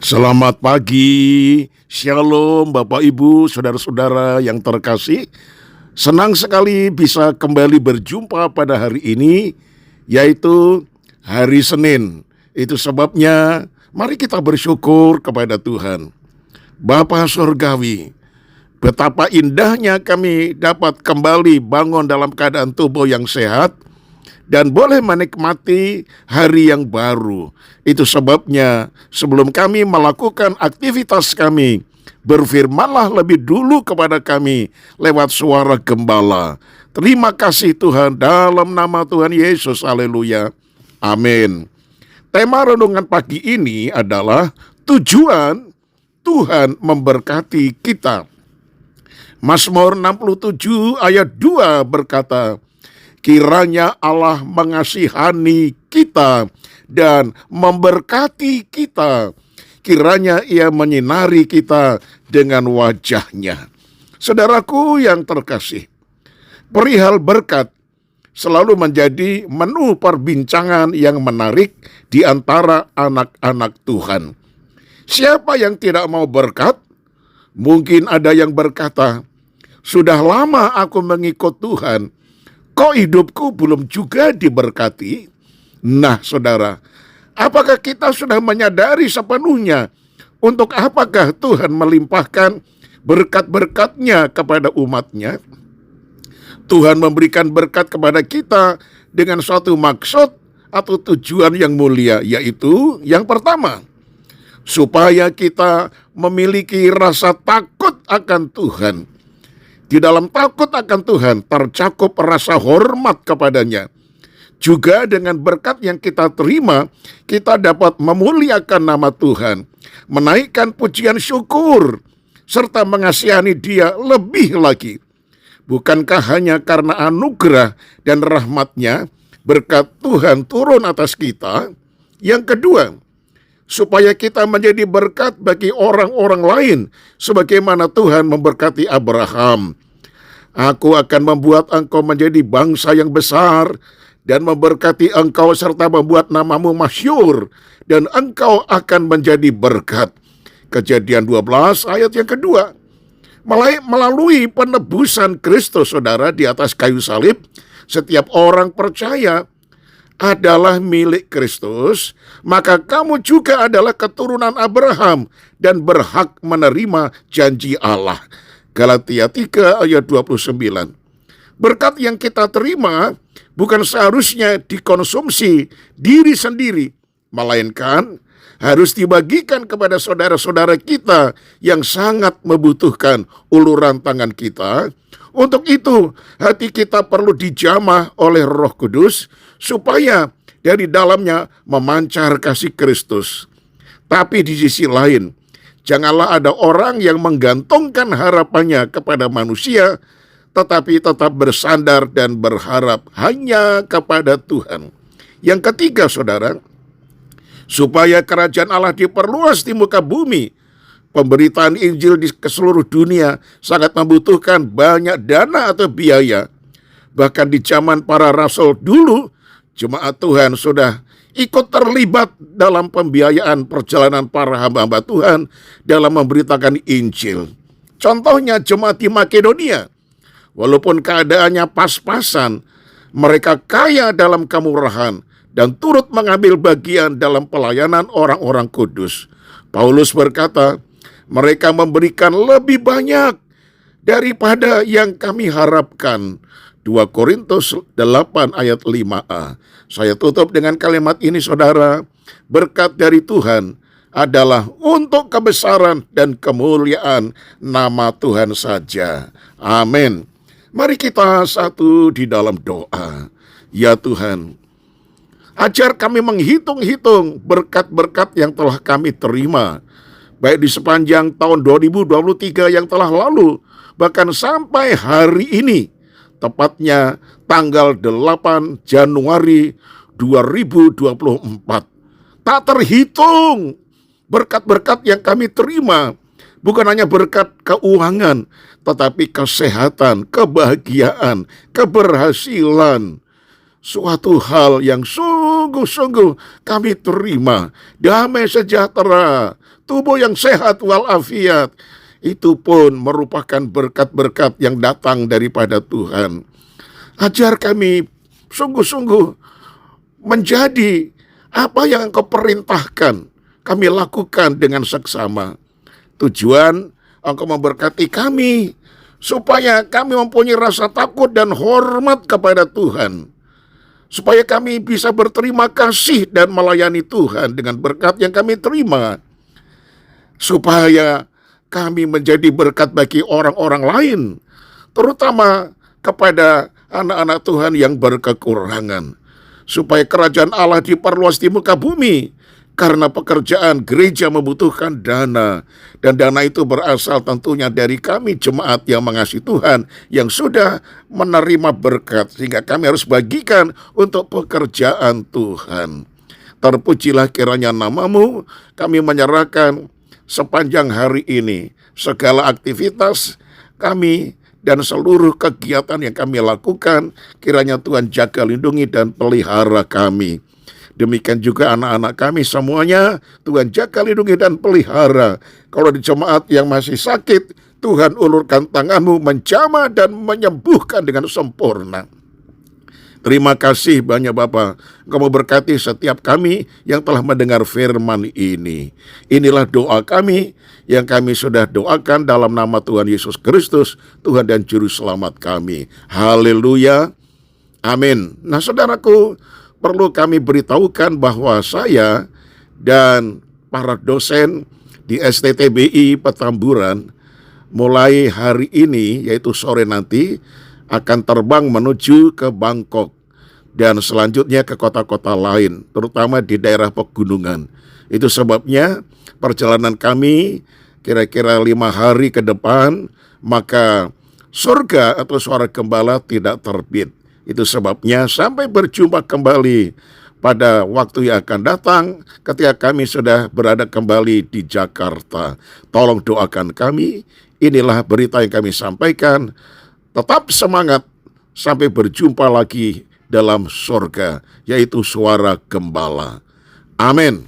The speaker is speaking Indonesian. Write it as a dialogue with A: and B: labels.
A: Selamat pagi, Shalom Bapak Ibu, Saudara-saudara yang terkasih. Senang sekali bisa kembali berjumpa pada hari ini, yaitu hari Senin. Itu sebabnya mari kita bersyukur kepada Tuhan. Bapa Surgawi, betapa indahnya kami dapat kembali bangun dalam keadaan tubuh yang sehat dan boleh menikmati hari yang baru. Itu sebabnya sebelum kami melakukan aktivitas kami, berfirmanlah lebih dulu kepada kami lewat suara gembala. Terima kasih Tuhan, dalam nama Tuhan Yesus, haleluya, amin. Tema renungan pagi ini adalah tujuan Tuhan memberkati kita. Mazmur 67 ayat 2 berkata, kiranya Allah mengasihani kita dan memberkati kita. Kiranya Ia menyinari kita dengan wajah-Nya. Saudaraku yang terkasih, perihal berkat selalu menjadi menu perbincangan yang menarik di antara anak-anak Tuhan. Siapa yang tidak mau berkat? Mungkin ada yang berkata, sudah lama aku mengikut Tuhan, kok hidupku belum juga diberkati? Nah saudara, apakah kita sudah menyadari sepenuhnya untuk apakah Tuhan melimpahkan berkat-berkat-Nya kepada umat-Nya? Tuhan memberikan berkat kepada kita dengan suatu maksud atau tujuan yang mulia, yaitu yang pertama, supaya kita memiliki rasa takut akan Tuhan. Di dalam takut akan Tuhan tercakup rasa hormat kepada-Nya. Juga dengan berkat yang kita terima, kita dapat memuliakan nama Tuhan, menaikkan pujian syukur, serta mengasihani Dia lebih lagi. Bukankah hanya karena anugerah dan rahmat-Nya, berkat Tuhan turun atas kita? Yang kedua, supaya kita menjadi berkat bagi orang-orang lain, sebagaimana Tuhan memberkati Abraham. Aku akan membuat engkau menjadi bangsa yang besar, dan memberkati engkau serta membuat namamu masyhur, dan engkau akan menjadi berkat. Kejadian 12 ayat yang kedua. Melalui penebusan Kristus, saudara, di atas kayu salib, setiap orang percaya adalah milik Kristus, maka kamu juga adalah keturunan Abraham dan berhak menerima janji Allah. Galatia 3 ayat 29. Berkat yang kita terima bukan seharusnya dikonsumsi diri sendiri, melainkan harus dibagikan kepada saudara-saudara kita yang sangat membutuhkan uluran tangan kita. Untuk itu, hati kita perlu dijamah oleh Roh Kudus, supaya dari dalamnya memancar kasih Kristus. Tapi di sisi lain, janganlah ada orang yang menggantungkan harapannya kepada manusia, tetapi tetap bersandar dan berharap hanya kepada Tuhan. Yang ketiga, saudara, supaya kerajaan Allah diperluas di muka bumi, pemberitaan Injil ke seluruh dunia sangat membutuhkan banyak dana atau biaya. Bahkan di zaman para rasul dulu, jemaat Tuhan sudah ikut terlibat dalam pembiayaan perjalanan para hamba-hamba Tuhan dalam memberitakan Injil. Contohnya jemaat di Makedonia, walaupun keadaannya pas-pasan, mereka kaya dalam kemurahan dan turut mengambil bagian dalam pelayanan orang-orang kudus. Paulus berkata, mereka memberikan lebih banyak daripada yang kami harapkan. 2 Korintus 8 ayat 5a. Saya tutup dengan kalimat ini, saudara. Berkat dari Tuhan adalah untuk kebesaran dan kemuliaan nama Tuhan saja. Amin. Mari kita satu di dalam doa. Ya Tuhan, ajar kami menghitung-hitung berkat-berkat yang telah kami terima, baik di sepanjang tahun 2023 yang telah lalu, bahkan sampai hari ini, tepatnya tanggal 8 Januari 2024. Tak terhitung berkat-berkat yang kami terima, bukan hanya berkat keuangan, tetapi kesehatan, kebahagiaan, keberhasilan, suatu hal yang sungguh-sungguh kami terima. Damai sejahtera, tubuh yang sehat walafiat, itu pun merupakan berkat-berkat yang datang daripada Tuhan. Ajar kami sungguh-sungguh menjadi apa yang Engkau perintahkan, kami lakukan dengan seksama. Tujuan Engkau memberkati kami, supaya kami mempunyai rasa takut dan hormat kepada Tuhan. Supaya kami bisa berterima kasih dan melayani Tuhan dengan berkat yang kami terima. Supaya kami menjadi berkat bagi orang-orang lain, terutama kepada anak-anak Tuhan yang berkekurangan. Supaya kerajaan Allah diperluas di muka bumi, karena pekerjaan gereja membutuhkan dana, dan dana itu berasal tentunya dari kami jemaat yang mengasihi Tuhan, yang sudah menerima berkat, sehingga kami harus bagikan untuk pekerjaan Tuhan. Terpujilah kiranya nama-Mu. Kami menyerahkan sepanjang hari ini segala aktivitas kami dan seluruh kegiatan yang kami lakukan, kiranya Tuhan jaga, lindungi, dan pelihara kami. Demikian juga anak-anak kami semuanya, Tuhan jaga, lindungi, dan pelihara. Kalau di jemaat yang masih sakit, Tuhan ulurkan tangan-Mu menjamah dan menyembuhkan dengan sempurna. Terima kasih banyak Bapa. Engkau memberkati setiap kami yang telah mendengar firman ini. Inilah doa kami yang kami sudah doakan dalam nama Tuhan Yesus Kristus, Tuhan dan Juru Selamat kami. Haleluya. Amin. Nah saudaraku, perlu kami beritahukan bahwa saya dan para dosen di STTBI Petamburan mulai hari ini, yaitu sore nanti, akan terbang menuju ke Bangkok dan selanjutnya ke kota-kota lain, terutama di daerah pegunungan. Itu sebabnya perjalanan kami kira-kira 5 hari ke depan, maka surga atau suara gembala tidak terbit. Itu sebabnya sampai berjumpa kembali pada waktu yang akan datang ketika kami sudah berada kembali di Jakarta. Tolong doakan kami. Inilah berita yang kami sampaikan. Tetap semangat sampai berjumpa lagi dalam surga, yaitu suara gembala. Amin.